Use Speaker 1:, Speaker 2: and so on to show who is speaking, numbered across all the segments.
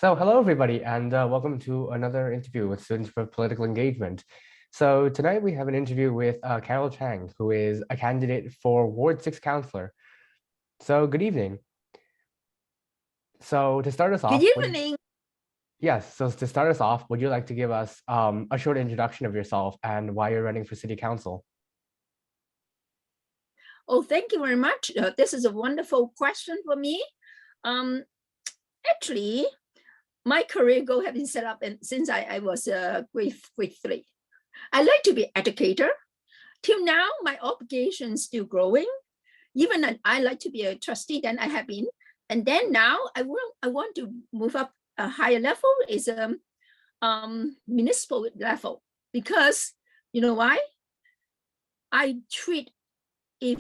Speaker 1: So, hello everybody, and welcome to another interview with Students for Political Engagement. So tonight we have an interview with Carol Chang, who is a candidate for Ward 6 Councillor. So good evening. So to start us
Speaker 2: Good
Speaker 1: off,
Speaker 2: evening.
Speaker 1: would you like to give us a short introduction of yourself and why you're running for City Council?
Speaker 2: Oh, thank you very much. This is a wonderful question for me. Actually, my career goal has been set up since I was grade 3. I like to be educator. Till now, my obligation is still growing. Even I like to be a trustee, then I have been. And then now I want to move up a higher level, is a municipal level, because you know why? I treat if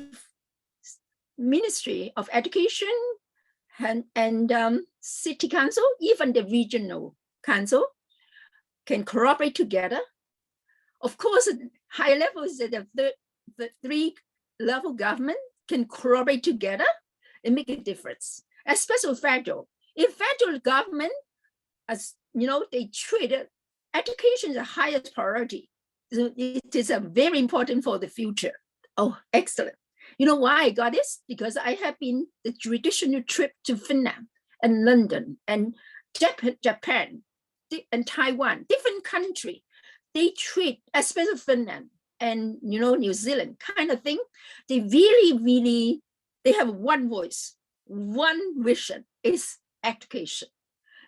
Speaker 2: Ministry of Education and City Council, even the regional council, can cooperate together. Of course, higher levels, the three level government can cooperate together and make a difference, especially federal. If federal government, as you know, they treat education as the highest priority. So it is very important for the future. Oh, excellent. You know why I got this? Because I have been the traditional trip to Finland and London and Japan and Taiwan, different country. They treat, especially Finland and New Zealand kind of thing. They really, they have one voice, one vision is education.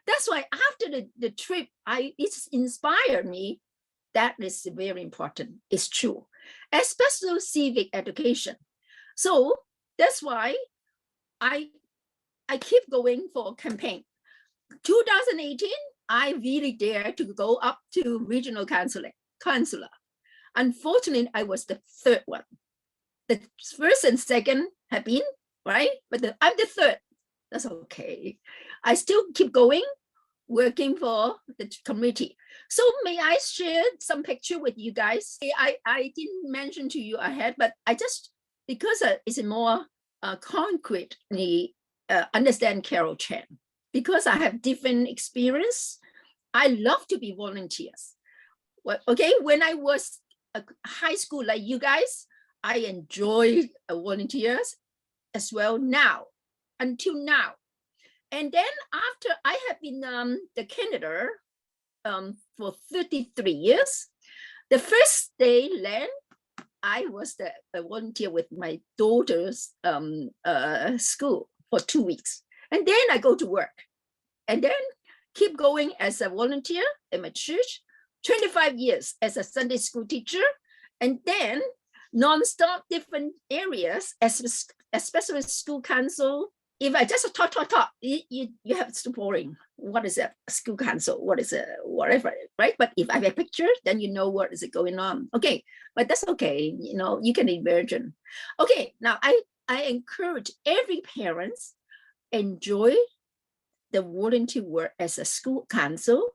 Speaker 2: That's why after the trip, it's inspired me. That is very important. It's true, especially civic education. So that's why I keep going for a campaign. 2018, I really dared to go up to regional councillor. Unfortunately, I was the third one. The first and second have been, right? But I'm the third. That's okay. I still keep going, working for the committee. So may I share some picture with you guys? I didn't mention to you ahead, but I just, because it's more concretely understand Carol Chan. Because I have different experience, I love to be volunteers. Well, okay, when I was a high school like you guys, I enjoyed volunteers as well now, until now. And then after I have been the candidate for 33 years, the first day then I was the volunteer with my daughter's school for 2 weeks. And then I go to work and then keep going as a volunteer in my church, 25 years as a Sunday school teacher, and then non-stop different areas, especially school council. If I just talk, you have to boring. What is a school council? What is a whatever, right? But if I have a picture, then you know what is going on. Okay, but that's okay. You can imagine. Okay, now I encourage every parents enjoy the volunteer work as a school council.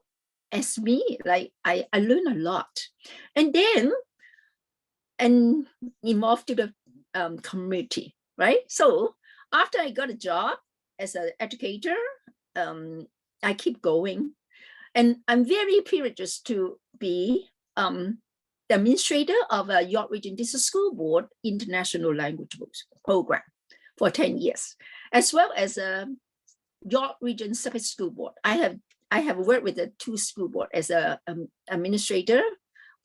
Speaker 2: As me, like I learn a lot, and then involved to the community, right? So after I got a job as an educator, I keep going. And I'm very privileged to be the administrator of a York Region District School Board International Language Program for 10 years, as well as a York Region Separate School Board. I have worked with the two school board as a administrator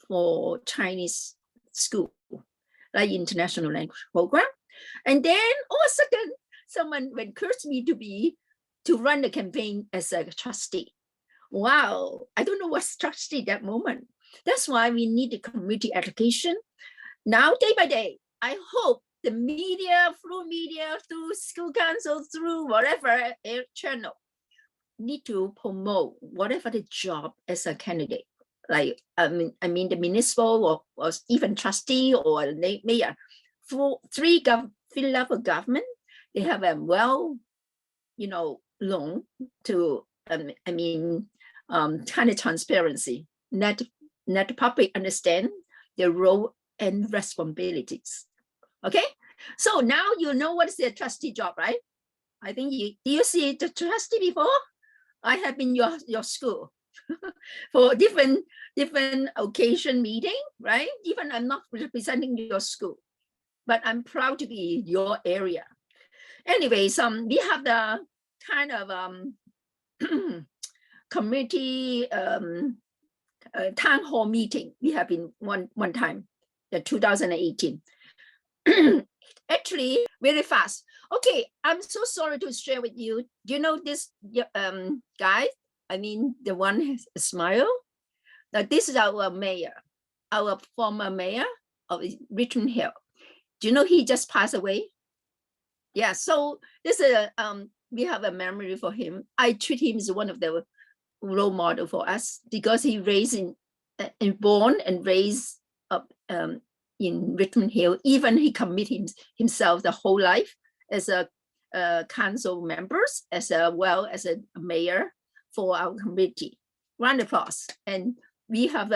Speaker 2: for Chinese school, like international language program. And then all of a sudden, someone encouraged me to run the campaign as a trustee. Wow, I don't know what's trustee that moment. That's why we need the community education. Now, day by day, I hope the media, through school council, through whatever channel, need to promote whatever the job as a candidate. Like, I mean the municipal or even trustee or mayor. For three level government, they have a known to kind of transparency. Let the public understand their role and responsibilities. Okay, so now you know what is the trustee job, right? I think do you see the trustee before? I have been your school for different occasion meeting, right? Even I'm not representing your school, but I'm proud to be your area. Anyways, we have the kind of community town hall meeting. We have been one time, the 2018. Actually, very fast. Okay, I'm so sorry to share with you. Do you know this guy? I mean, the one has a smile. Now, this is our mayor, our former mayor of Richmond Hill. Do you know he just passed away? Yeah, so this is we have a memory for him. I treat him as one of the role model for us because he raised born and raised up in Richmond Hill. Even he committed himself the whole life as a council members, as well as a mayor for our community. Round of applause. And we have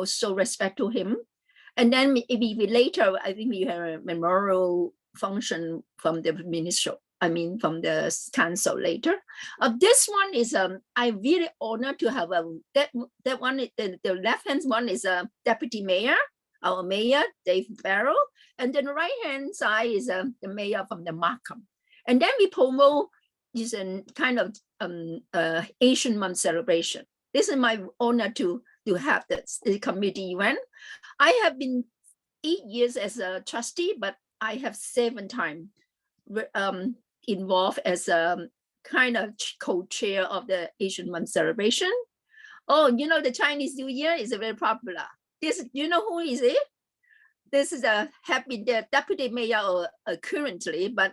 Speaker 2: so respect to him. And then maybe later, I think we have a memorial function from the ministry. I mean, from the council later. This one is I'm really honored to have that one. The left hand one is a deputy mayor, our mayor Dave Barrow, and then the right hand side is the mayor from the Markham. And then we promote is a kind of Asian Month celebration. This is my honor to have this committee event. I have been 8 years as a trustee, but I have 7 times involved as a kind of co-chair of the Asian Month celebration. Oh, the Chinese New Year is very popular. This, you know who is it? This is the deputy mayor currently, but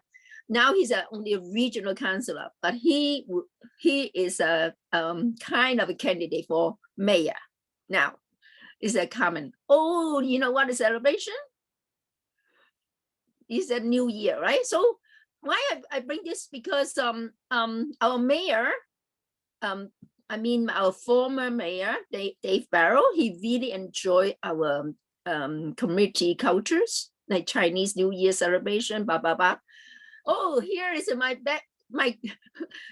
Speaker 2: now he's only a regional councillor. But he is a kind of a candidate for mayor now. Is a common. Oh, you know what is celebration? It's a new year, right? So why I bring this because our mayor, I mean our former mayor Dave Barrow, he really enjoyed our community cultures like Chinese New Year celebration, blah blah blah. Oh, here is my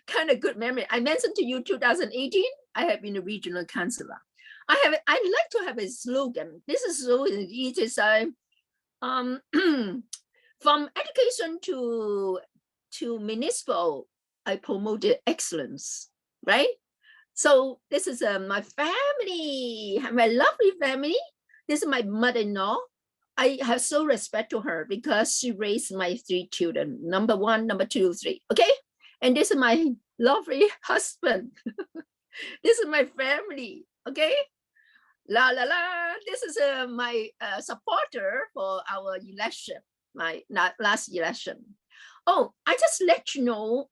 Speaker 2: kind of good memory. I mentioned to you 2018. I have been a regional councillor. I like to have a slogan. This is so it is from education to municipal, I promoted excellence, right? So this is my family, my lovely family. This is my mother-in-law. I have so respect to her because she raised my 3 children, number 1, number 2, 3. Okay, and this is my lovely husband. This is my family. Okay. La la la. This is my supporter for our election, my last election. Oh, I just let you know.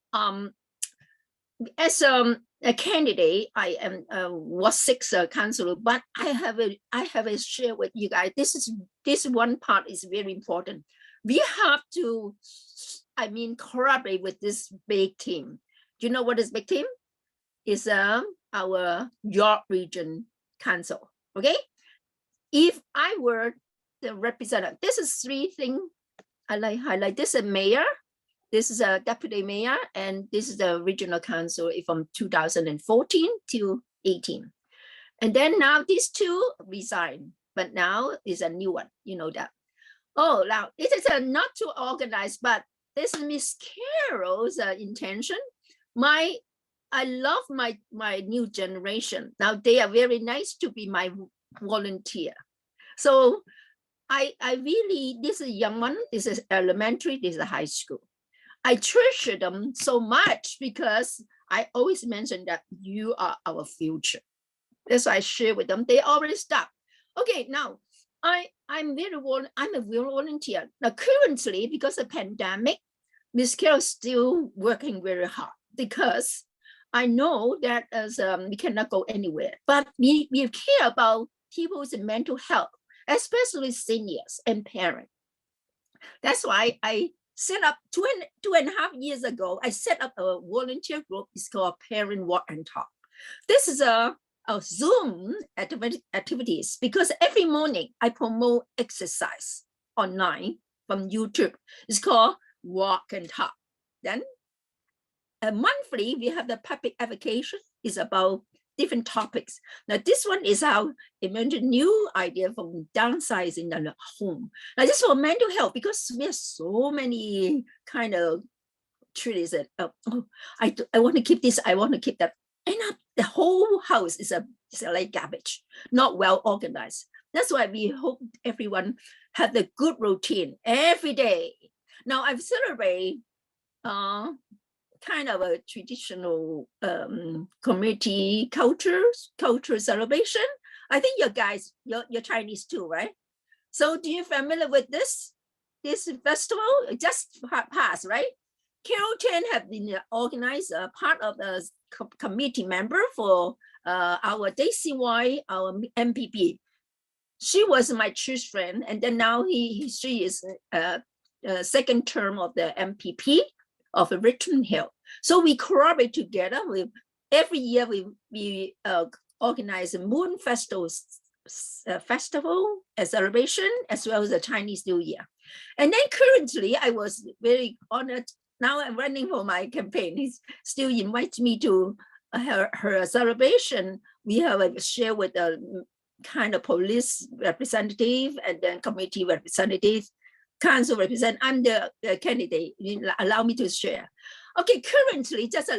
Speaker 2: As a candidate, I am was 6 councillor, but I have a share with you guys. This one part is very important. We have to, I mean, collaborate with this big team. Do you know what is big team? Is our York Region Council. Okay, if I were the representative, this is 3 things I like highlight. This is a mayor, this is a deputy mayor, and this is the regional council from 2014 to 18. And then now these 2 resign, but now is a new one. You know that. Oh, now it is not too organized, but this is Miss Carol's intention. I love my new generation. Now they are very nice to be my volunteer. So I really, this is a young one, this is elementary, this is a high school. I treasure them so much because I always mention that you are our future. That's why I share with them. They already stop. Okay, now I'm a volunteer. Now currently, because of pandemic, Miss Carol is still working very hard because I know that as we cannot go anywhere, but we care about people's mental health, especially seniors and parents. That's why I set up 2.5 years ago. I set up a volunteer group. It's called Parent Walk and Talk. This is a Zoom activities because every morning I promote exercise online from YouTube. It's called Walk and Talk. Then monthly, we have the public application. Is about different topics. Now, this one is how invented new idea from downsizing the home. Now, this for mental health, because we have so many kind of treaties that I want to keep this, I want to keep that. And the whole house is like garbage, not well organized. That's why we hope everyone have the good routine every day. Now I've celebrated kind of a traditional community culture celebration. I think you guys, you're Chinese too, right? So do you familiar with this festival? Just passed, right? Carol Chen have been organized part of the committee member for our Daisy Y, our MPP. She was my church friend, and then now she is second term of the MPP of Richmond Hill. So we collaborate together. Every year we organize a Moon Festival celebration, as well as the Chinese New Year. And then currently, I was very honored. Now I'm running for my campaign. He still invites me to her celebration. We have a share with the kind of police representative and then committee representative, council representative. I'm the candidate. Allow me to share. Okay, currently, just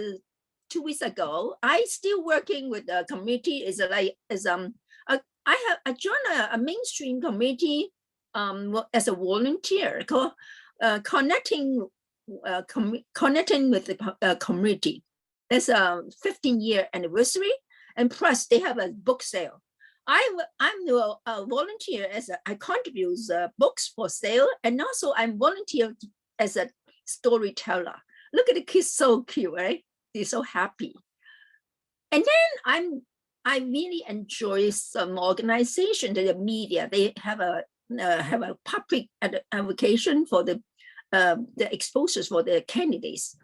Speaker 2: 2 weeks ago, I still working with the committee. I joined a mainstream committee as a volunteer called connecting with the community. There's a 15-year anniversary, and plus they have a book sale. I'm a volunteer I contribute books for sale, and also I'm volunteer as a storyteller. Look at the kids, so cute, right? They're so happy. And then I really enjoy some organization, the media. They have a public advocation for the exposures for the candidates.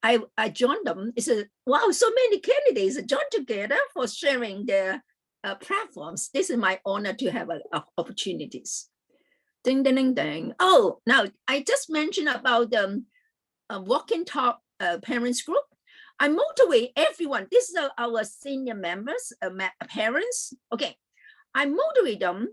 Speaker 2: I joined them. It's wow, so many candidates joined together for sharing their platforms. This is my honor to have opportunities. Ding, ding, ding, ding. Oh, now I just mentioned about the walking talk parents group. I motivate everyone. This is our senior members, parents. Okay, I motivate them.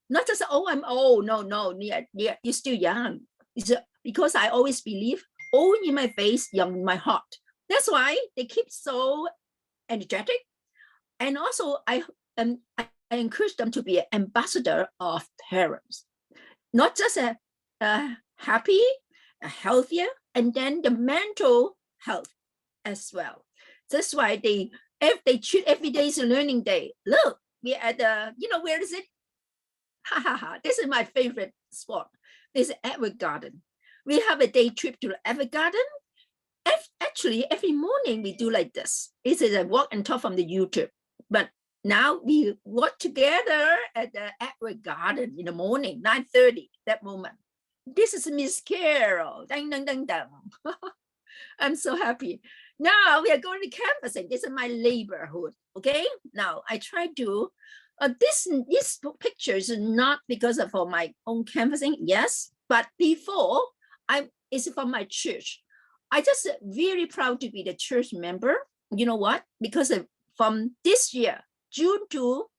Speaker 2: Not just, oh, I'm old. No, you're still young. It's because I always believe old in my face, young in my heart. That's why they keep so energetic. And also, I encourage them to be an ambassador of parents, not just a happy, a healthier, and then the mental health as well. That's why if they treat every day is a learning day. Look, we're at the, where is it? This is my favorite spot. This is Edward Garden. We have a day trip to Edward Garden. Actually, every morning we do like this. This is a walk and talk from the YouTube. But now we walk together at the Edward Garden in the morning, 9:30, that moment. This is Miss Carol. Dang, dang, dang, dang. I'm so happy. Now we are going to canvassing. This is my neighborhood. Okay. Now I try to. This picture is not because of for my own canvassing, yes, but before it's from my church. I just very proud to be the church member. You know what? Because from this year, June to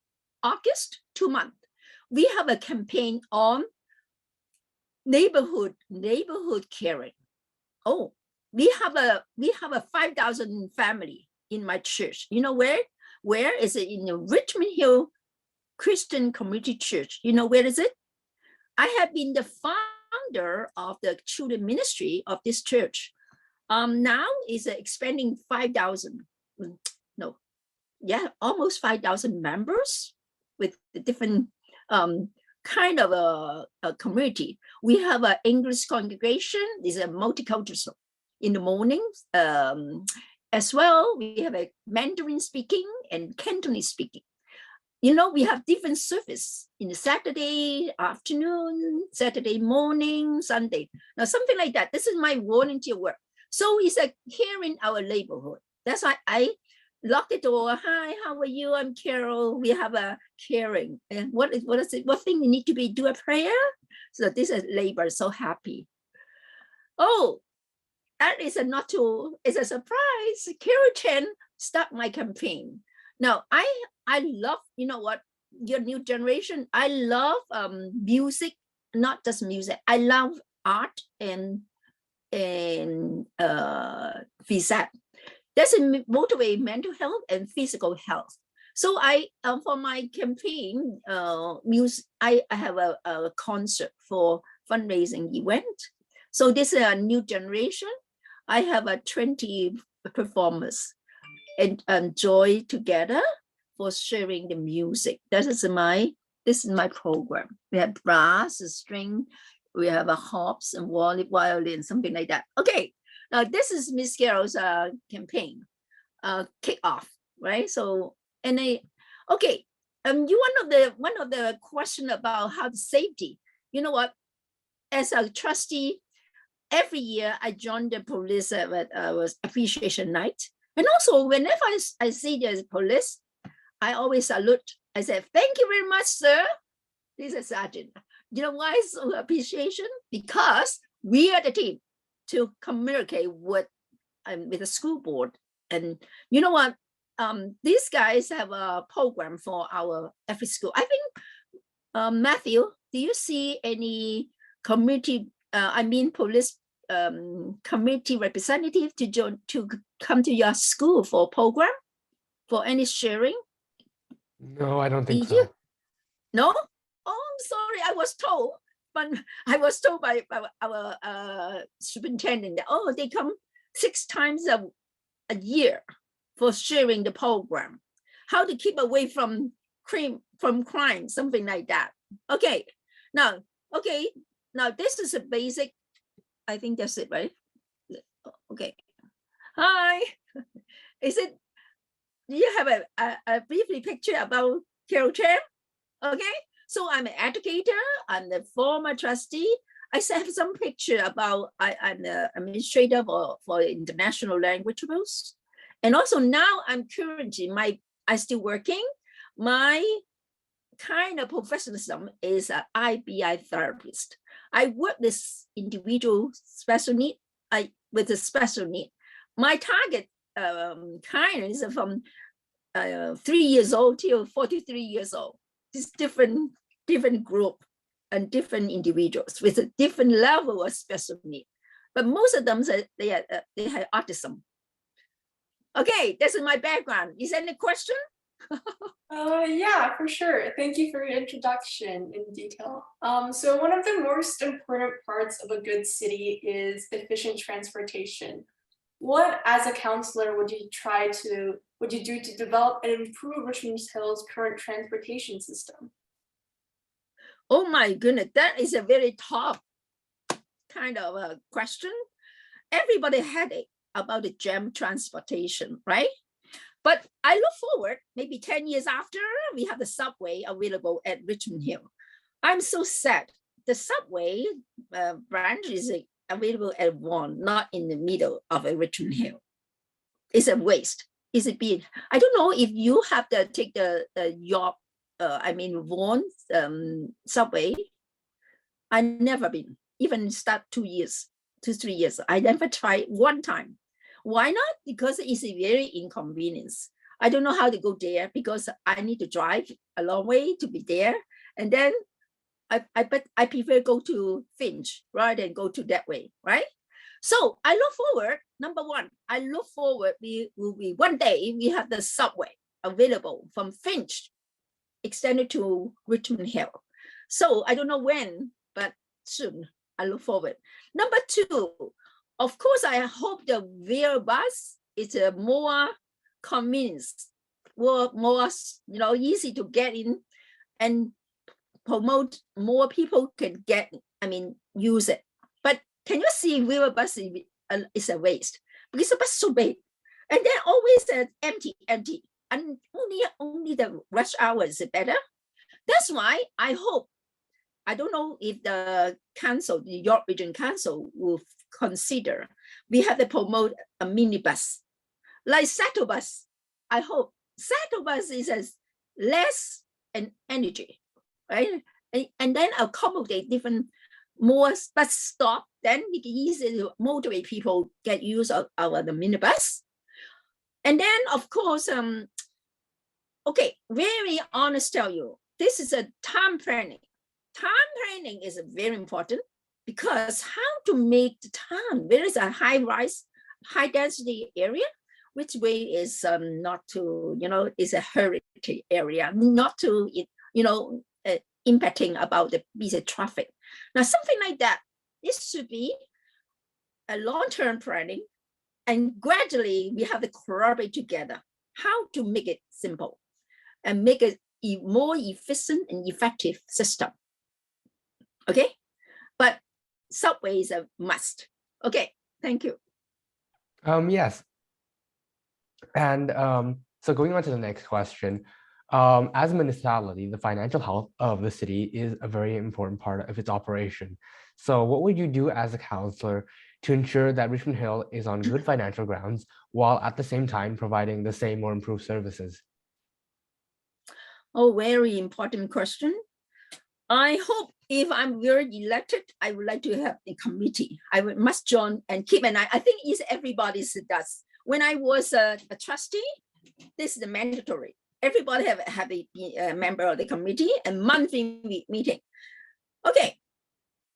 Speaker 2: August, 2 months, we have a campaign on neighborhood caring. Oh, we have a 5,000 family in my church. You know where? Where is it? In the Richmond Hill Christian Community Church. You know where is it? I have been the founder of the children ministry of this church. Now is expanding 5,000. No, yeah, almost 5,000 members with the different kind of a community. We have an English congregation. This is a multicultural. In the mornings, as well, we have a Mandarin speaking and Cantonese speaking. We have different service in the Saturday afternoon, Saturday morning, Sunday. Now, something like that. This is my volunteer work. So it's here in our neighborhood. That's why I lock the door. Hi, how are you? I'm Carol. We have a caring. And what is it? What thing we need to do a prayer? So this is labor. So happy. Oh, that is a not to, it's a surprise. Carol Chen start my campaign. Now, I love, you know what, your new generation, I love music, not just music. I love art and physics. That's a motivate mental health and physical health. So I for my campaign, music, I have a concert for fundraising event. So this is a new generation. I have a 20 performers and enjoy together for sharing the music. This is my program. We have brass, string, we have a harps and violin, something like that. Okay, now this is Miss Carol's campaign kick off, right? So and okay, you one of the question about how the safety. You know what? As a trustee, every year I join the police was appreciation night, and also whenever I see the police, I always salute. I said, "Thank you very much, sir." This is sergeant. You know why so appreciation? Because we are the team to communicate with the school board. And you know what? These guys have a program for our every school. I think, Matthew, do you see any community, police community representative to come to your school for program, for any sharing?
Speaker 1: No, I don't think
Speaker 2: Did
Speaker 1: so.
Speaker 2: you? No? Oh, I'm sorry. I was told, but I was told by our superintendent that, oh, they come 6 times a year for sharing the program, how to keep away from crime, something like that. Okay, now this is a basic. I think that's it, right? Okay. Hi. Is it? Do you have a briefly picture about Carol Chen? Okay. So I'm an educator. I'm the former trustee. I have some picture about I'm the administrator for international language rules. And also now I'm currently I still working. My kind of professionalism is an IBI therapist. I work with individual special need, with a special need. My target kind is from 3 years old till 43 years old. This different group and different individuals with a different level of special need. But most of them, they have autism. Okay, this is my background. Is there any question?
Speaker 3: Yeah, for sure. Thank you for your introduction in detail. So one of the most important parts of a good city is efficient transportation. What, as a councillor, would you do to develop and improve Richmond Hill's current transportation system?
Speaker 2: Oh my goodness, that is a very tough kind of a question. Everybody had it about the jam transportation, right? But I look forward, maybe 10 years after, we have the subway available at Richmond Hill. I'm so sad. The subway branch is available at Vaughan, not in the middle of a Richmond Hill. It's a waste. Is it being? I don't know if you have to take the York, Vaughan subway. I never been, even start 2 years, 2-3 years. I never tried one time. Why not? Because it's very inconvenience. I don't know how to go there because I need to drive a long way to be there. And then I prefer go to Finch rather than go to that way, right? So I look forward, number one, I look forward we will be one day we have the subway available from Finch extended to Richmond Hill. So I don't know when, but soon I look forward. Number two, of course, I hope the Via bus is a more convenience, more easy to get in and promote more people can use it. But can you see Via bus is a waste because the bus is so big and then always empty, and only the rush hour is better. That's why I hope. I don't know if the council, the York Region Council, will consider we have to promote a minibus like shuttle bus. I hope shuttle bus is as less energy, right? And then accommodate different more bus stop then make it easy to motivate people get use of the minibus. And then of course, okay, very honest tell you, this is a time planning. Time planning is very important because how to make the town, there is a high-rise, high-density area, which way is not to, is a heritage area, not to, impacting about the busy traffic. Now, something like that, it should be a long-term planning, and gradually we have to collaborate together how to make it simple and make it a more efficient and effective system. Okay, but subway is a must. Okay, thank you.
Speaker 1: Yes. And so going on to the next question, as a municipality, the financial health of the city is a very important part of its operation. So what would you do as a councillor to ensure that Richmond Hill is on good financial grounds while at the same time providing the same or improved services?
Speaker 2: Oh, very important question. I hope if I'm very elected, I would like to have a committee. I must join and keep an eye. I think it's everybody does. When I was a trustee, this is mandatory. Everybody have a member of the committee and monthly meeting. Okay,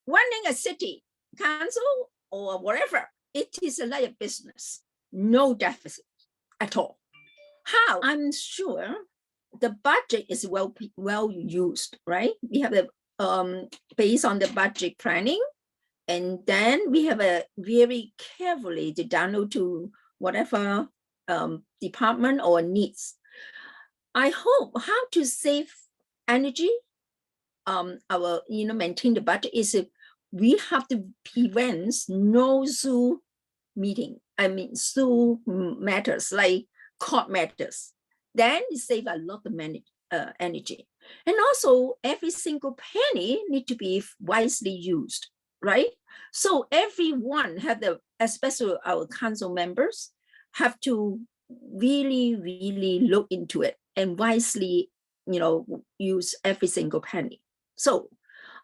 Speaker 2: running a city council or whatever, it is like a business, no deficit at all. How? I'm sure the budget is well used, right? We have a based on the budget planning, and then we have a very carefully to download to whatever department or needs. I hope how to save energy, our maintain the budget is we have to prevent no Zoom meeting. I mean Zoom matters like court matters. Then it save a lot of energy. And also every single penny need to be wisely used, right? So everyone have especially our council members have to really look into it and wisely, use every single penny. So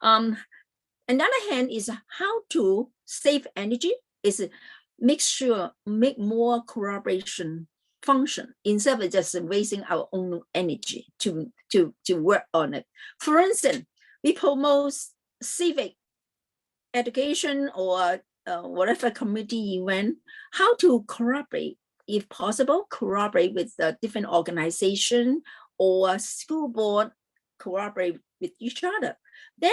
Speaker 2: another hand is how to save energy is make more collaboration function instead of just wasting our own energy to work on it. For instance, we promote civic education or whatever committee event, how to collaborate, if possible, collaborate with the different organization or school board, collaborate with each other. Then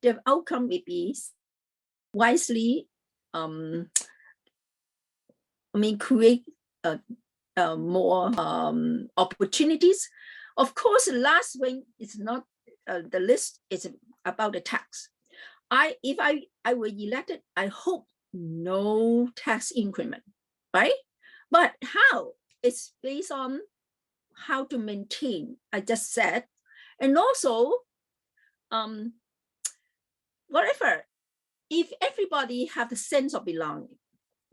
Speaker 2: the outcome will be wisely, create more opportunities. Of course, the last one is not the list, is about the tax. If I were elected, I hope no tax increment, right? But how? It's based on how to maintain, I just said, and also whatever, if everybody have the sense of belonging,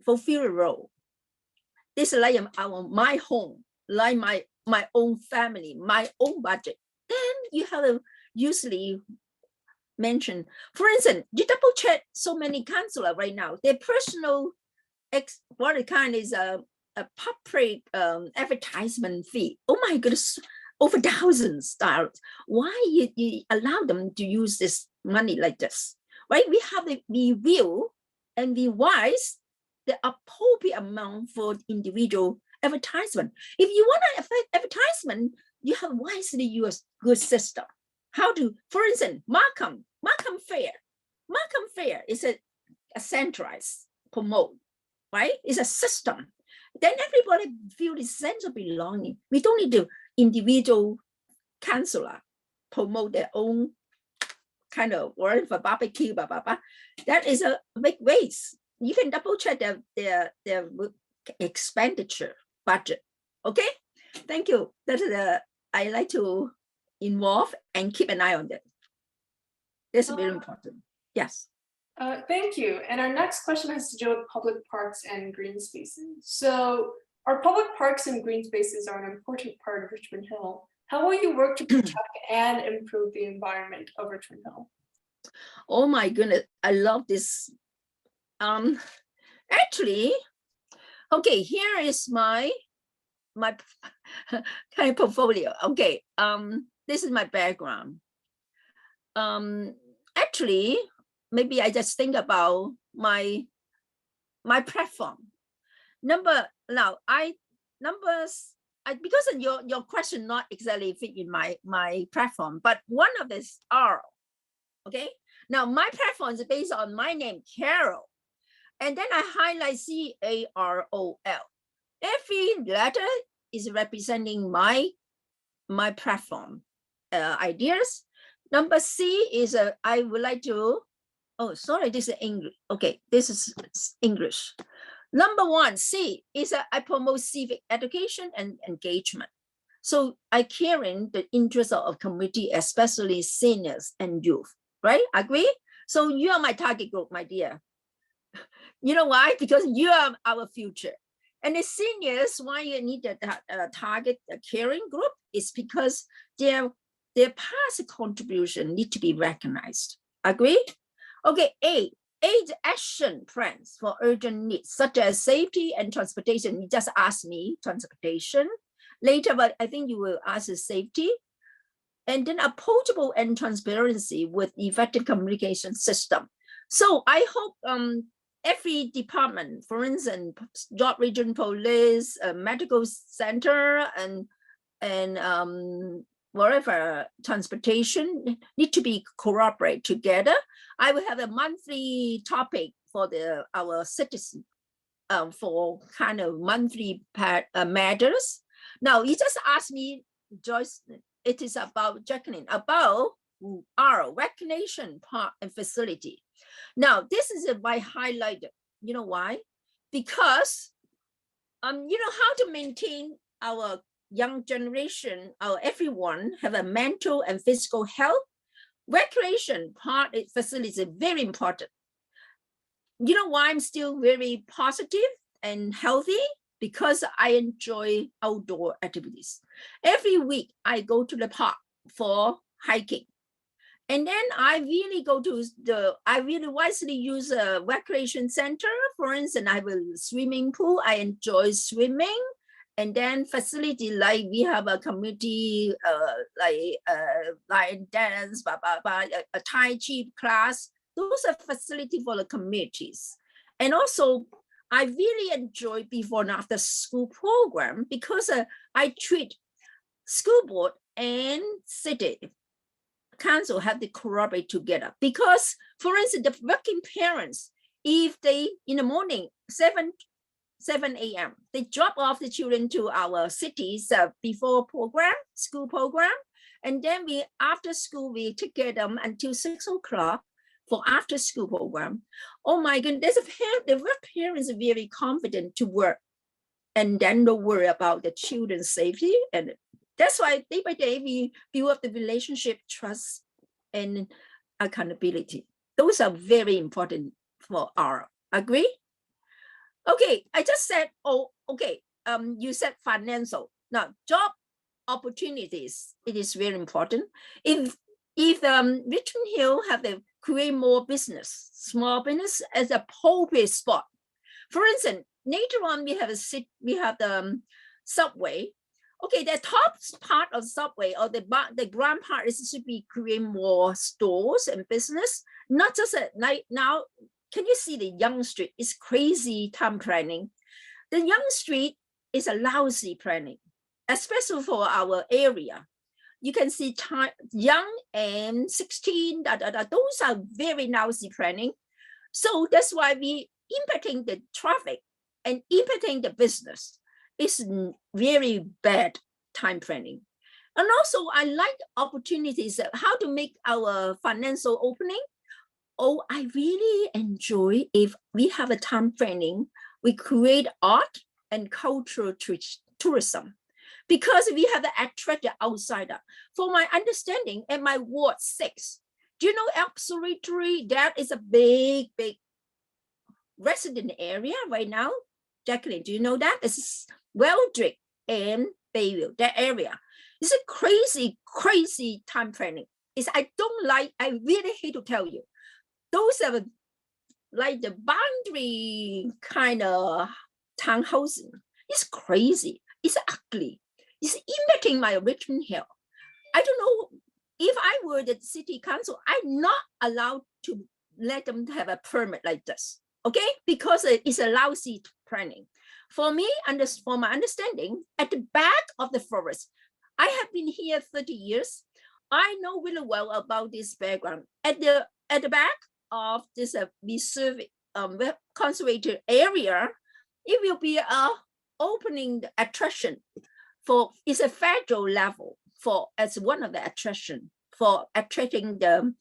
Speaker 2: fulfill a role, this is like my home, like my own family, my own budget, then you have to usually mention, for instance, you double check so many councillors right now, their personal what kind is a public advertisement fee. Oh my goodness, over thousands. Why you allow them to use this money like this, right? We have to be real and be wise, the appropriate amount for individual advertisement. If you want to affect advertisement, you have wisely use good system. How to, for instance, Markham Fair. Markham Fair is a centralized promote, right? It's a system. Then everybody feel the sense of belonging. We don't need to individual councillor promote their own kind of word for barbecue, blah, blah, blah. That is a big waste. You can double check their expenditure budget. Okay, thank you. That's I like to involve and keep an eye on that. That's very important. Yes.
Speaker 3: Thank you. And our next question has to do with public parks and green spaces. So our public parks and green spaces are an important part of Richmond Hill. How will you work to protect and improve the environment of Richmond Hill?
Speaker 2: Oh my goodness, I love this Actually, okay, here is my kind of portfolio. Okay, this is my background. Actually, maybe I just think about my platform. Because of your question not exactly fit in my platform, but one of this R. Okay, now my platform is based on my name, Carol, and then I highlight CAROL. Every letter is representing my platform ideas. Number C is I would like to. Oh, sorry, this is English. Okay, this is English. Number 1, C, is I promote civic education and engagement. So I carry the interest of community, especially seniors and youth, right? Agree? So you are my target group, my dear. You know why? Because you are our future. And the seniors, why you need a target caring group is because their past contribution need to be recognized. Agree? Okay, A, action plans for urgent needs, such as safety and transportation. You just asked me transportation later, but I think you will ask safety. And then approachable and transparency with effective communication system. So I hope every department, for instance, job region police, medical center, and wherever transportation need to be cooperate together. I will have a monthly topic for our citizens for kind of monthly matters. Now you just asked me, Joyce, it is about Jacqueline, about our recognition part and facility. Now this is my highlighted. You know why? Because you know how to maintain our young generation, our everyone have a mental and physical health. Recreation part facility is very important. You know why I'm still very positive and healthy? Because I enjoy outdoor activities. Every week I go to the park for hiking. And then I really go to I really wisely use a recreation center. For instance, I have a swimming pool. I enjoy swimming. And then facility like we have a community like line dance, a Tai Chi class. Those are facility for the communities. And also, I really enjoy before and after school program because I treat school board and city council have to collaborate together. Because, for instance, the working parents, if they in the morning 7 a.m. they drop off the children to our cities before school program, and then we after school we take care of them until 6 o'clock for after school program. Oh my goodness, the work parents are very confident to work, and then don't worry about the children's safety. And that's why day by day we build up the relationship, trust, and accountability. Those are very important for our agree. Okay, I just said, oh, okay, you said financial. Now, job opportunities, it is very important. If Richmond Hill have to create more business, small business as a pulpit spot. For instance, later on we have the subway. Okay, the top part of subway or the ground part is should be create more stores and business, not just like now. Can you see the Young Street? It's crazy time planning. The Young Street is a lousy planning, especially for our area. You can see Young and 16, those are very lousy planning. So that's why we impacting the traffic and impacting the business. It's very bad time planning. And also I like opportunities how to make our financial opening. Oh, I really enjoy if we have a time planning, we create art and cultural tourism because we have to attract the outsider. For my understanding, at my Ward 6, do you know absolutely that is a big resident area right now? Jacqueline, do you know that? This is Weldrick and Bayview, that area. It's a crazy time planning. I really hate to tell you. Those are like the boundary kind of townhousing. It's crazy. It's ugly. It's imitating my Richmond Hill. I don't know if I were the city council, I'm not allowed to let them have a permit like this. Okay, because it's a lousy planning. For me, for my understanding, at the back of the forest, I have been here 30 years. I know really well about this background. At the back of this reserve conservated area, it will be a opening attraction for, it's a federal level for as one of the attraction for attracting the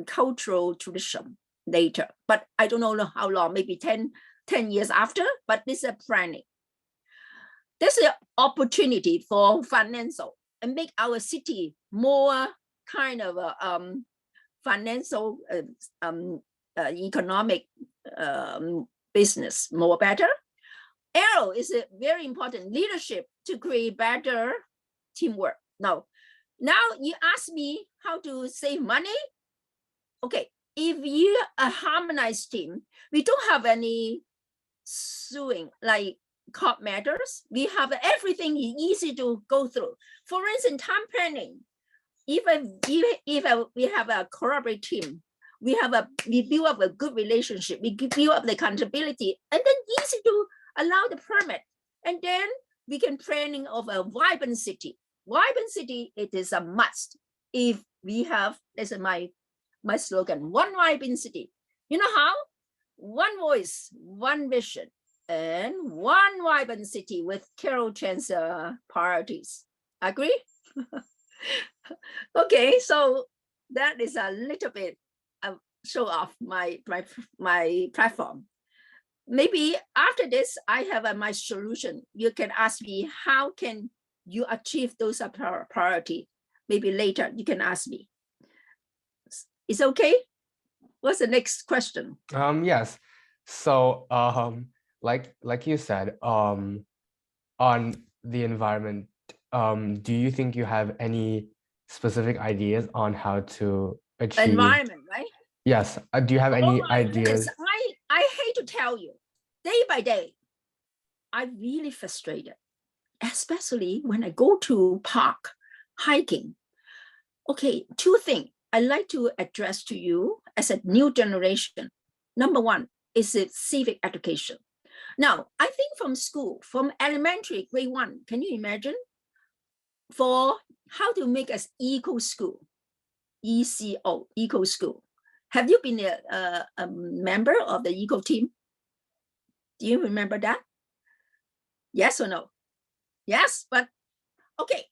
Speaker 2: cultural tradition later. But I don't know how long, maybe 10 years after, but this is a planning. There's an opportunity for financial and make our city more kind of a financial economic business more better. Arrow is a very important leadership to create better teamwork. Now you ask me how to save money. Okay, if you a harmonized team, we don't have any suing like court matters. We have everything easy to go through. For instance, time planning. If we have a collaborative team, we build up a good relationship, we build up the accountability, and then easy to allow the permit. And then we can planning of a vibrant city. Vibrant city, it is a must. If we have, this is my slogan, one vibrant city. You know how? One voice, one vision, and one vibrant city with Carol Chan's priorities. Agree? Okay, so that is a little bit of show off my platform. Maybe after this, I have my solution. You can ask me, how can you achieve those priority? Maybe later you can ask me. Is okay? What's the next question?
Speaker 1: Yes. So like you said, on the environment, do you think you have any specific ideas on how to achieve
Speaker 2: environment, right?
Speaker 1: Yes. Do you have any ideas?
Speaker 2: I hate to tell you, day by day, I'm really frustrated, especially when I go to park hiking. Okay, two things I'd like to address to you as a new generation. Number one is civic education. Now, I think from school, from elementary, grade 1, can you imagine? For how to make us eco school, ECO, eco school. Have you been a member of the eco team? Do you remember that? Yes or no? Yes, but okay.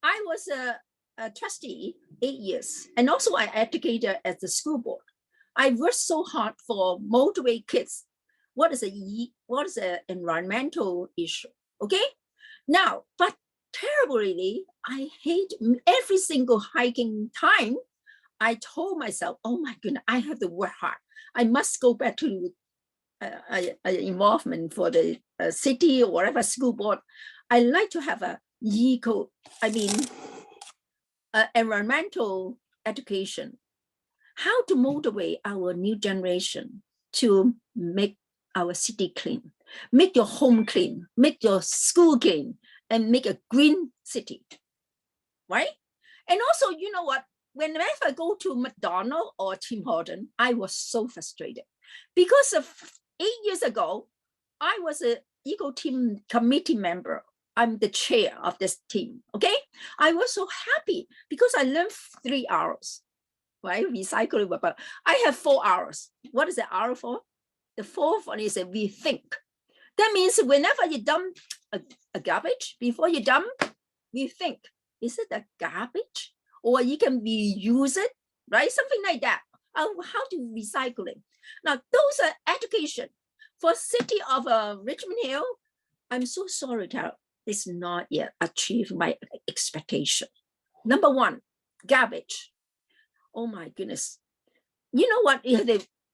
Speaker 2: I was a trustee 8 years, and also I educated at the school board. I worked so hard for motivate kids. What is an environmental issue? Okay, now, but terribly, I hate every single hiking time. I told myself, oh my goodness, I have to work hard. I must go back to involvement for the city or whatever school board. I like to have environmental education. How to motivate our new generation to make our city clean, make your home clean, make your school clean, and make a green city, right? And also, you know what? Whenever I go to McDonald's or Tim Hortons, I was so frustrated because of 8 years ago, I was an eco team committee member. I'm the chair of this team, okay? I was so happy because I learned 3 hours, right? Recycling, but I have 4 hours. What is the hour for? The fourth one is we think. That means whenever you dump a garbage, before you dump, we think, is it a garbage? Or you can reuse it, right? Something like that. How to recycle it. Now, those are education. For city of Richmond Hill, I'm so sorry to it's not yet achieved my expectation. Number one, garbage. Oh my goodness. You know what?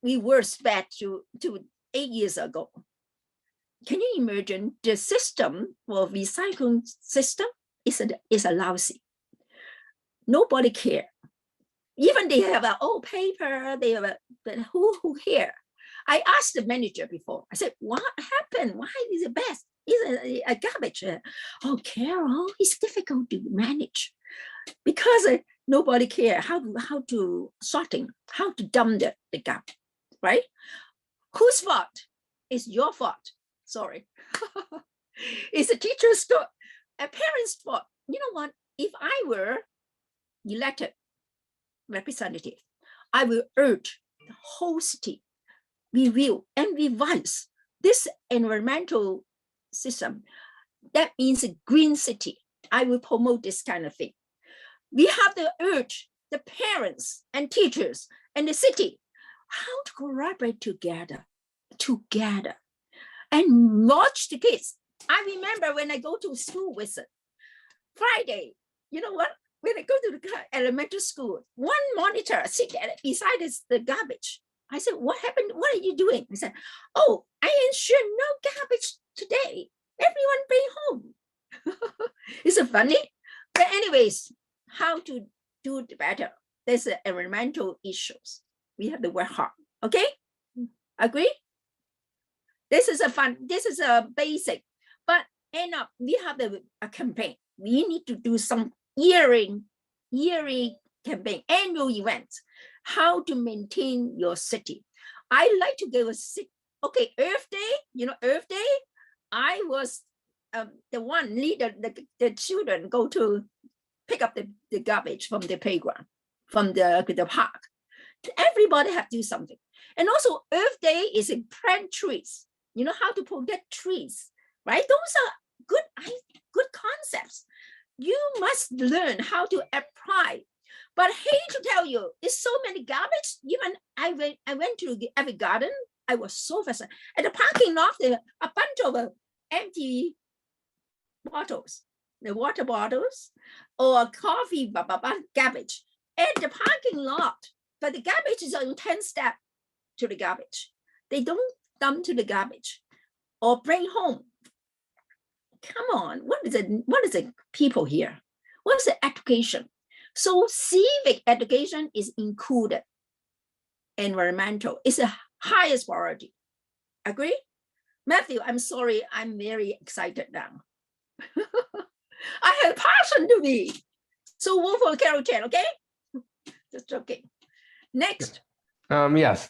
Speaker 2: We were back to 8 years ago. Can you imagine the system for recycling system is a lousy. Nobody care. Even they have old paper, they have but who care? I asked the manager before. I said, what happened? Why is it bad? Is a garbage? Oh, Carol, it's difficult to manage because nobody care how to sorting, how to dump the garbage, right? Whose fault? It's your fault. Sorry. It's a teacher's fault, a parent's fault. You know what? If I were elected representative, I will urge the whole city review and revise this environmental system. That means a green city. I will promote this kind of thing. We have to urge the parents and teachers and the city how to collaborate together and watch the kids. I remember when I go to school with it, Friday, you know what? When I go to the elementary school, one monitor sit beside the garbage. I said, what happened? What are you doing? I said, oh, I ensure no garbage today. Everyone bring home. Is it funny? But anyways, how to do it better? There's environmental issues. We have to work hard. Okay? Agree? This is a basic, but end up we have a campaign. We need to do some yearly campaign, annual events, how to maintain your city. I like to give Earth Day, you know, Earth Day, I was the one leader, the children go to pick up the garbage from the playground, from the park. Everybody have to do something. And also Earth Day is in plant trees. You know how to protect trees, right? Those are good concepts. You must learn how to apply. But I hate to tell you, it's so many garbage. Even I went to every garden. I was so fascinated. At the parking lot, there a bunch of empty bottles, the water bottles, or coffee garbage at the parking lot. But the garbage is on 10 steps to the garbage. They don't dump to the garbage or bring home. Come on, what is the people here? What's the education? So civic education is included. Environmental is the highest priority. Agree? Matthew, I'm sorry, I'm very excited now. I have passion to be. So vote for Carol Chan, okay? Just joking. Next.
Speaker 1: Yes.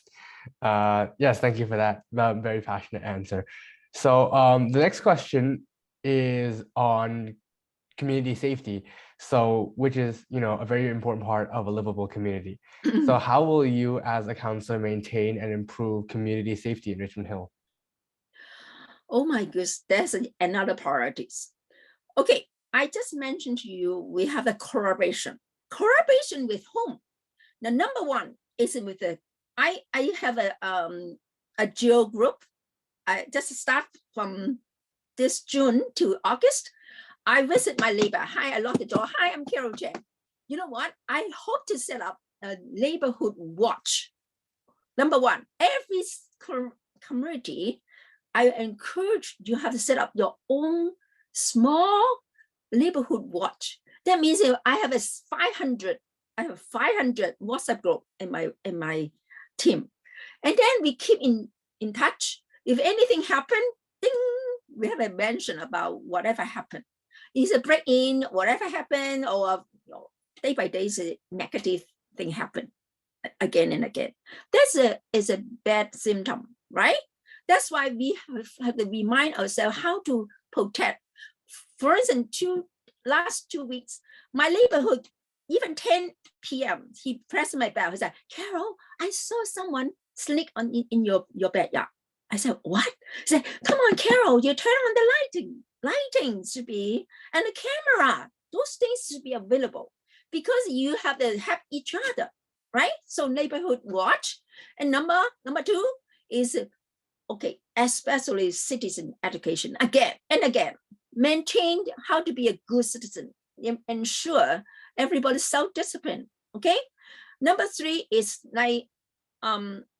Speaker 1: Yes, thank you for that very passionate answer. So the next question is on community safety, so which is, you know, a very important part of a livable community. So how will you as a councillor maintain and improve community safety in Richmond Hill?
Speaker 2: Oh my goodness, that's another priorities. Okay, I just mentioned to you, we have a collaboration with whom? The number one is with I have a geo group. I just start from this June to August. I visit my neighbor. Hi, I lock the door. Hi, I'm Carol Chen. You know what? I hope to set up a neighborhood watch. Number one, every community, I encourage you have to set up your own small neighborhood watch. That means if I have 500 WhatsApp group in my team, and then we keep in touch. If anything happen, ding, we have a mention about whatever happened. Is a break in, whatever happened, or day by day is a negative thing happen again and again. That's is a bad symptom, right? That's why we have to remind ourselves how to protect. For instance, last 2 weeks, my neighborhood, even 10 p.m., he pressed my bell. He said, Carol, I saw someone sneak in your backyard. I said, what? He said, come on, Carol, you turn on the lighting. Lighting should be, and the camera, those things should be available because you have to help each other, right? So neighborhood watch. And number two is, okay, especially citizen education, again and again, maintain how to be a good citizen, ensure everybody's self-discipline, okay? Number three is like,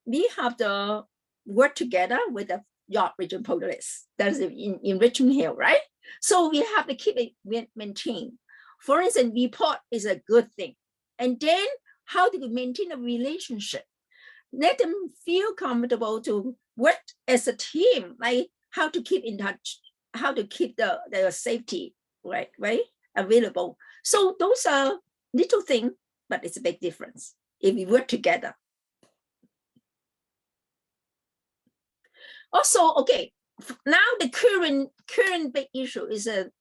Speaker 2: we have to work together with the York Region Police, that's in Richmond Hill, right? So we have to keep it maintained. For instance, report is a good thing. And then how do we maintain a relationship? let them feel comfortable to work as a team, like how to keep in touch, how to keep their safety right available. So those are little things, but it's a big difference if we work together. Also, okay, now the current big issue is the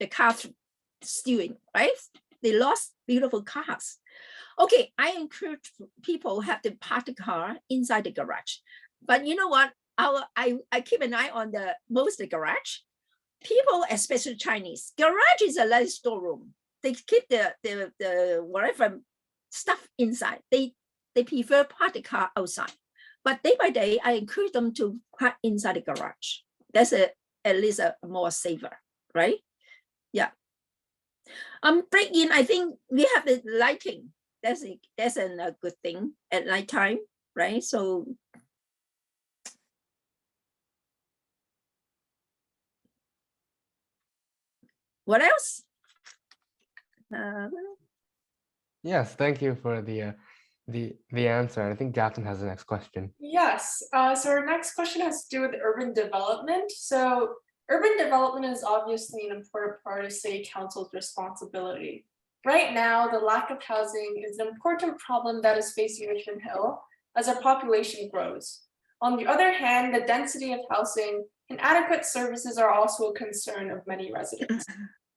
Speaker 2: car stealing, right? They lost beautiful cars. Okay, I encourage people have to park the car inside the garage. But you know what? I keep an eye on most of the garage. People, especially Chinese, garage is a like storeroom. They keep the whatever stuff inside. They prefer park the car outside. But day by day, I encourage them to park inside the garage. That's at least a more safer, right? Yeah. Break in, I think we have the lighting. That's a good thing at nighttime, right? So what else?
Speaker 1: Yes, thank you for the answer. I think Jackson has the next question.
Speaker 3: Yes, so our next question has to do with urban development. So urban development is obviously an important part of City Council's responsibility. Right now, the lack of housing is an important problem that is facing Richmond Hill as our population grows. On the other hand, the density of housing and adequate services are also a concern of many residents.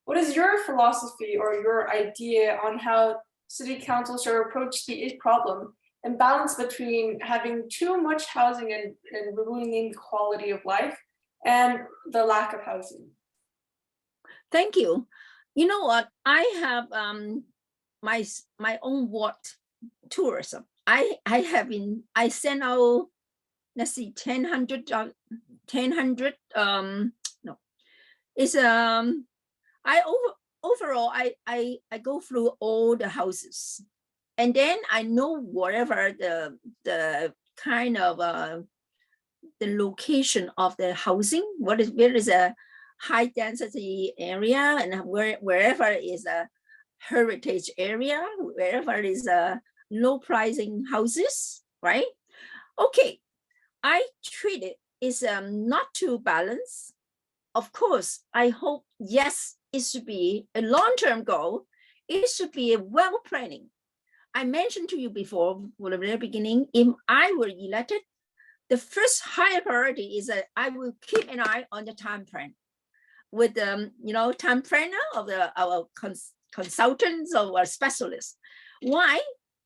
Speaker 3: What is your philosophy or your idea on how City Council should approach the problem and balance between having too much housing and ruining the quality of life and the lack of housing?
Speaker 2: Thank you. You know what? I have my own ward tourism. I sent out, let's see, 1,000 no, it's overall I go through all the houses, and then I know whatever the kind of the location of the housing, where is a high density area, and wherever is a heritage area, wherever is a low pricing houses, right? Okay, I treat it is not too balanced. Of course, I hope, yes, it should be a long-term goal. It should be a well planning. I mentioned to you before, from the very beginning, if I were elected, the first higher priority is that I will keep an eye on the time plan with time planner of our consultants or our specialists. Why?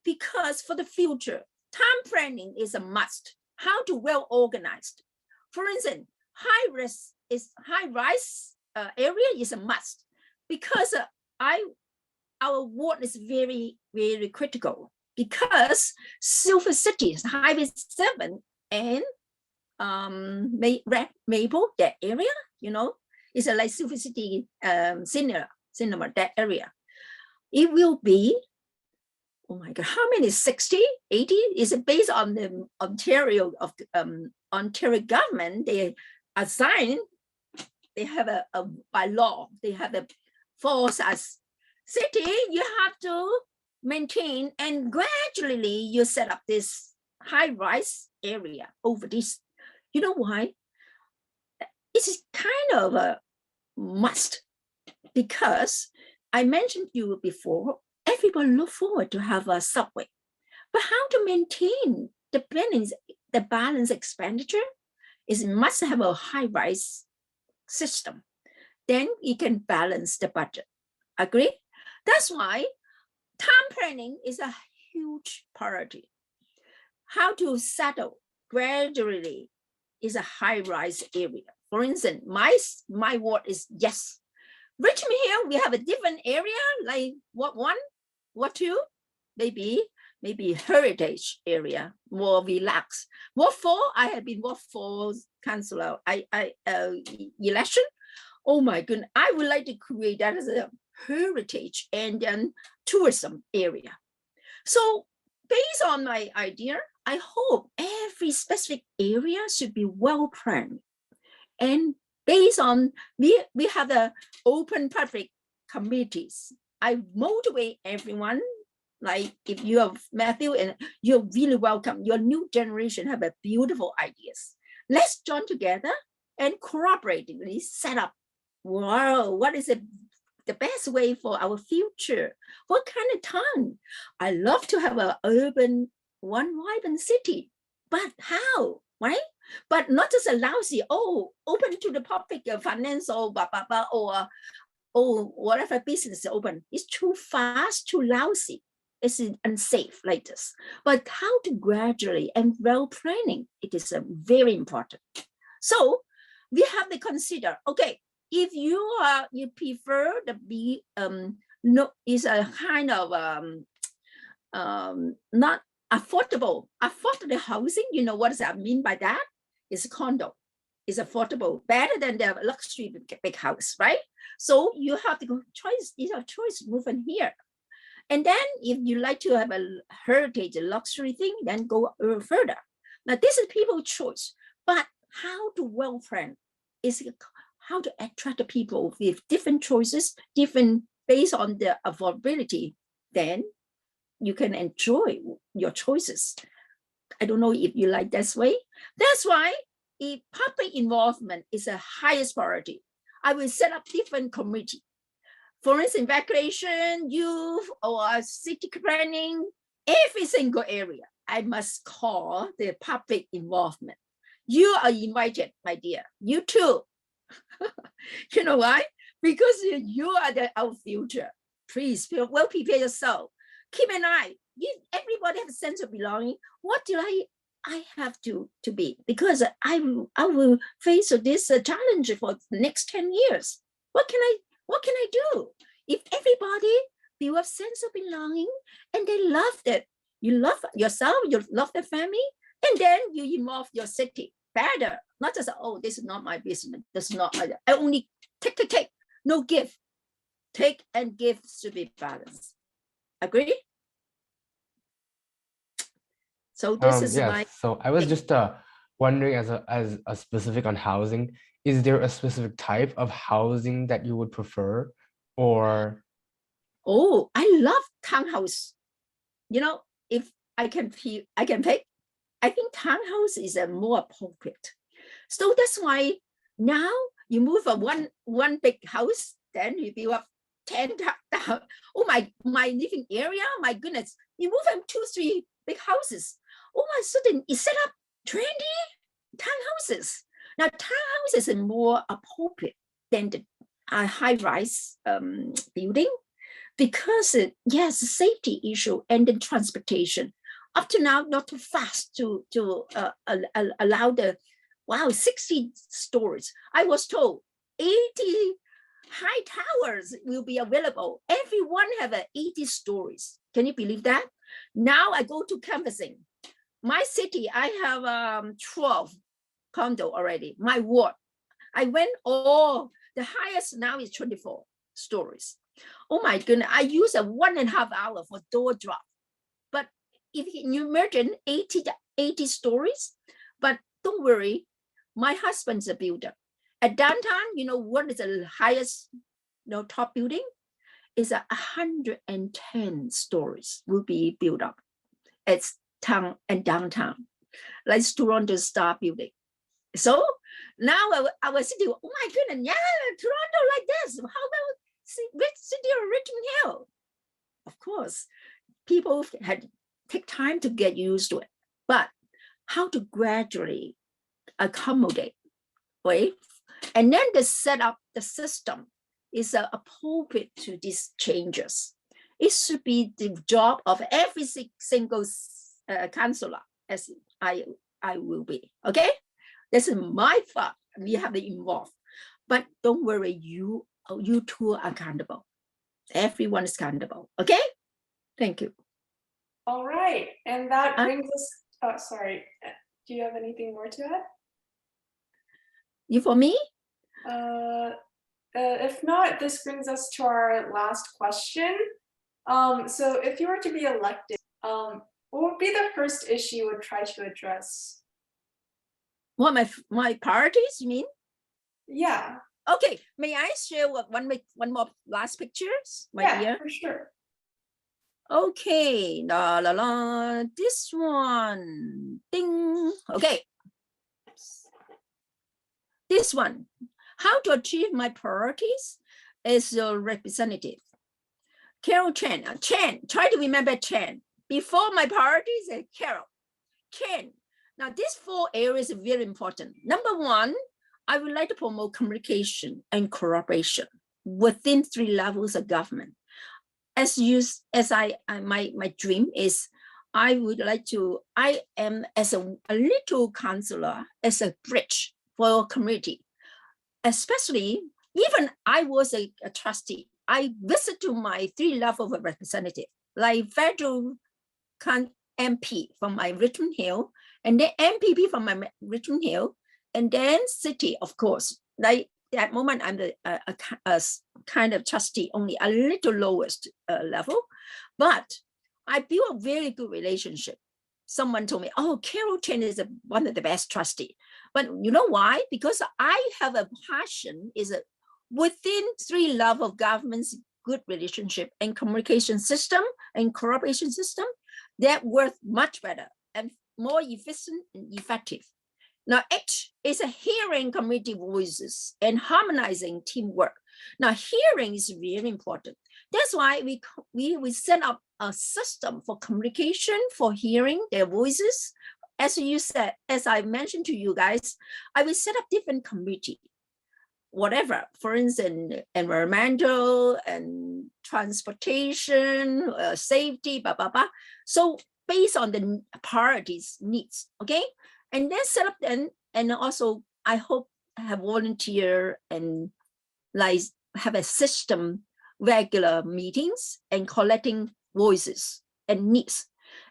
Speaker 2: Because for the future, time planning is a must. How to well organized. For instance, high rise area is a must, because our ward is very, very critical, because Silver City, Highway 7 and Maple, that area, it's like Silver City cinema, that area. It will be, oh my God, how many? 60, 80? Is it based on the Ontario Ontario government? They assign, they have a by law, they have a force as city, you have to maintain, and gradually you set up this high-rise area over this. You know why? It's kind of a must, because I mentioned to you before, everybody look forward to have a subway, but how to maintain the planning, the balance expenditure is must have a high-rise system. Then you can balance the budget. Agree? That's why time planning is a huge priority. How to settle gradually is a high-rise area. For instance, my ward is, yes, Richmond Hill, we have a different area, like Ward 1, Ward 2, maybe heritage area, more relaxed. Ward 4, I have been Ward 4 councillor, election. Oh my goodness, I would like to create that as a heritage and then tourism area. So based on my idea, I hope every specific area should be well planned. And based on, we have the open public committees. I motivate everyone Like if you are Matthew and you're really welcome, your new generation have a beautiful ideas. Let's join together and cooperatively set up, wow, what is the best way for our future? What kind of town? I love to have an urban, one vibrant city, but how, right? But not just a lousy, open to the public financial, blah, blah, blah, or whatever business open. It's too fast, too lousy. It's unsafe like this. But how to gradually and well planning, it is very important. So we have to consider, okay, if you prefer to be no, is a kind of not affordable housing. You know what does that mean by that? It's a condo. It's affordable, better than the luxury big house, right? So you have to go choice. You have choice moving here. And then if you like to have a heritage, a luxury thing, then go further. Now this is people's choice, but how to well plan is how to attract the people with different choices, different based on the affordability. Then you can enjoy your choices. I don't know if you like this way. That's why if public involvement is the highest priority, I will set up different committee. For instance, recreation, youth, or city planning, every single area, I must call the public involvement. You are invited, my dear. You too. You know why? Because you are our future. Please well prepare yourself. Keep an eye. Everybody has a sense of belonging. What do I have to be? Because I will face this challenge for the next 10 years. What can I do? If everybody feel a sense of belonging and they love that, you love yourself, you love the family, and then you involve your city better. Not just, oh, this is not my business. This is not, I only take, no give. Take and give should be balanced. Agree? So this is
Speaker 1: yes.
Speaker 2: my.
Speaker 1: So I was just wondering, as a specific on housing, is there a specific type of housing that you would prefer, or?
Speaker 2: Oh, I love townhouse. You know, if I can pick, I think townhouse is a more appropriate. So that's why now you move a one big house, then you build up 10. Oh my living area, my goodness, you move them 2, 3 big houses. Oh my, sudden it set up 20 townhouses. Now townhouses are more appropriate than the high-rise building, because yes, safety issue and then transportation. Up to now, not too fast to allow the 60 stories. I was told 80 high towers will be available. Everyone have 80 stories. Can you believe that? Now I go to canvassing. My city, I have 12 condo already. My ward, I went the highest now is 24 stories. Oh my goodness, I use a 1.5 hour for door drop. But if you imagine 80 stories, but don't worry, my husband's a builder. At downtown, you know what is the highest top building? Is 110 stories will be built up. It's town and downtown, like Toronto Star building. So now our city, oh my goodness, yeah, Toronto like this. How about city of Richmond Hill? Of course, people had take time to get used to it, but how to gradually accommodate, right? And then the set up the system is appropriate to these changes. It should be the job of every single councillor, as I will be. Okay, this is my thought. We have to involve, but don't worry, you two are accountable. Everyone is accountable. Okay, thank you.
Speaker 3: All right, and that brings us. Sorry, do you have anything more to add?
Speaker 2: You for me?
Speaker 3: If not, this brings us to our last question. So if you were to be elected, what would be the first issue you would try to address?
Speaker 2: What, my priorities, you mean?
Speaker 3: Yeah.
Speaker 2: Okay, may I share one more last pictures, my dear?
Speaker 3: For sure.
Speaker 2: Okay, la la la, this one, ding. Okay. This one, how to achieve my priorities as your representative. Carol Chen, try to remember Chen. Before my priorities, Carol, Chen. Now, these 4 areas are very important. Number 1, I would like to promote communication and cooperation within 3 levels of government. My dream is I would like to, I am as a little councillor, as a bridge for a community, especially even I was a trustee. I visit to my 3 levels of representative, like federal MP from my Richmond Hill, and then MPP from my Richmond Hill, and then city, of course. Like at the moment, I'm a kind of trustee, only a little lowest level, but I built a very good relationship. Someone told me, oh, Carol Chen is one of the best trustee. But you know why? Because I have a passion is within 3 levels of government's good relationship and communication system and cooperation system that work much better and more efficient and effective. Now, H is a hearing community voices and harmonizing teamwork. Now, hearing is really important. That's why we set up a system for communication, for hearing their voices. As you said, as I mentioned to you guys, I will set up different committee, whatever, for instance, environmental and transportation, safety, blah, blah, blah. So based on the priorities, needs, okay? And then set up and also I hope have volunteer and like have a system, regular meetings and collecting voices and needs.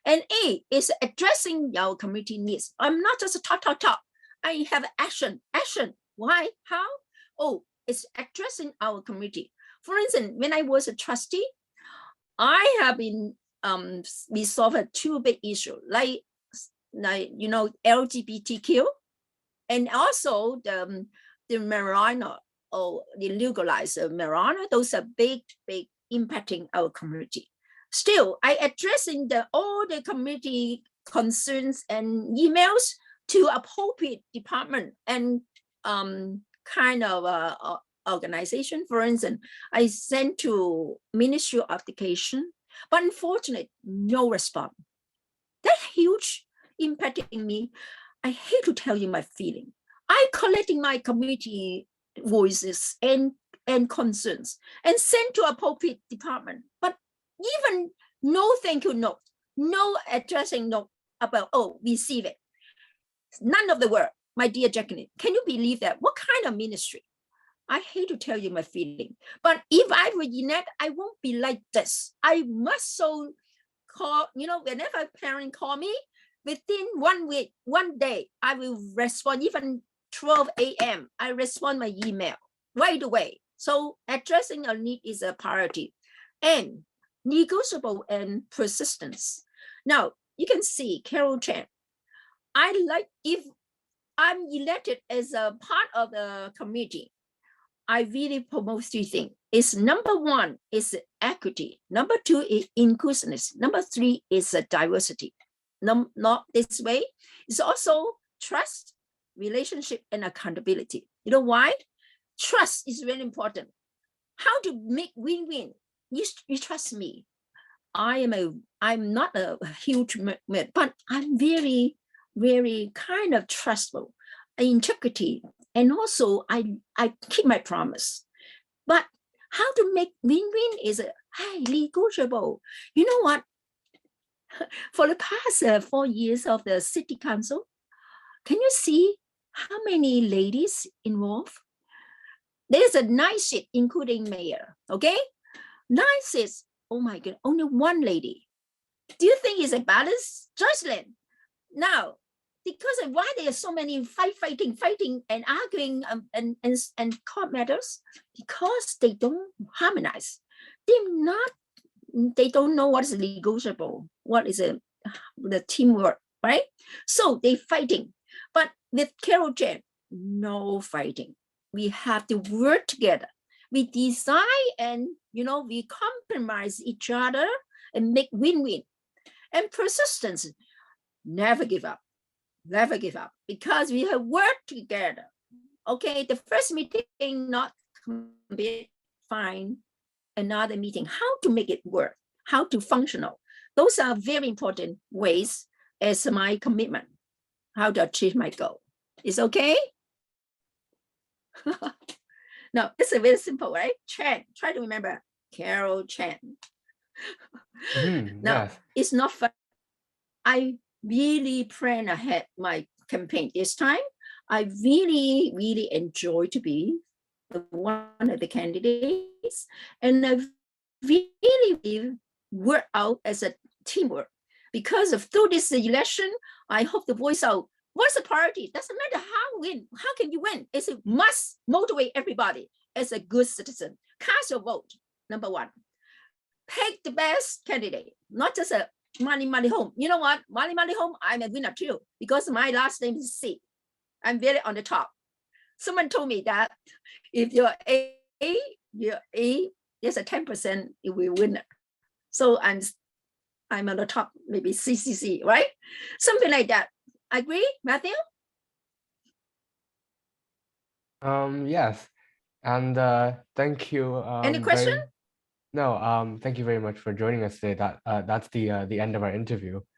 Speaker 2: And A is addressing our community needs. I'm not just a talk. I have action. Why? How? Oh, it's addressing our community. For instance, when I was a trustee, I have been we solved 2 big issues, like you know, LGBTQ, and also the marijuana or the legalized marijuana. Those are big impacting our community. Still, I addressing all the community concerns and emails to appropriate department and kind of organization. For instance, I sent to Ministry of Education, but unfortunately, no response. That huge impacting me. I hate to tell you my feeling. I collecting my community voices and concerns and sent to appropriate department, but even no thank you note, no addressing note about, oh, receive it. None of the word, my dear Jacqueline. Can you believe that? What kind of ministry? I hate to tell you my feeling, but if I were in that, I won't be like this. I must so call, you know, whenever a parent call me, within 1 week, 1 day, I will respond, even 12 a.m. I respond my email right away. So addressing a need is a priority. And negotiable and persistence. Now, you can see Carol Chen. I like, if I'm elected as a part of the committee, I really promote 3 things. It's number 1 is equity. Number 2 is inclusiveness. Number 3 is diversity. Not this way. It's also trust, relationship, and accountability. You know why? Trust is very important. How to make win-win? You trust me. I'm not a huge man, but I'm very, very kind of trustful, integrity, and also I keep my promise. But how to make win-win is highly negotiable. You know what? For the past 4 years of the city council, can you see how many ladies involved? There's a 9 seat, including mayor, okay? 9 seats, oh my God, only 1 lady. Do you think it's a balance? Jocelyn, now, because of why there are so many fighting and arguing and court matters, because they don't harmonize. They don't know what is negotiable, what is the teamwork, right? So they fighting. But with Carol Chen, no fighting. We have to work together. We design and, you know, we compromise each other and make win-win. And persistence, never give up, because we have worked together. Okay, the first meeting not complete, fine. Another meeting, how to make it work, how to functional. Those are very important ways as my commitment, how to achieve my goal. Is okay? No, it's a very simple, right? Chan, try to remember, Carol Chan. Now,
Speaker 1: Yes.
Speaker 2: it's not fun. I really plan ahead my campaign this time. I really, really enjoy to be one of the candidates, and I really work out as a teamwork. Because of through this election, I hope to voice out what's the priority. Doesn't matter how win, how can you win? It's a must motivate everybody as a good citizen. Cast your vote. Number one, pick the best candidate, not just a money home. You know what? Money home, I'm a winner too, because my last name is C. I'm very on the top. Someone told me that if you're A, there's a 10% you will win. So I'm on the top, maybe CCC, right? Something like that. Agree, Matthew?
Speaker 1: Yes. And thank you.
Speaker 2: Any question?
Speaker 1: No, thank you very much for joining us today. That's the end of our interview.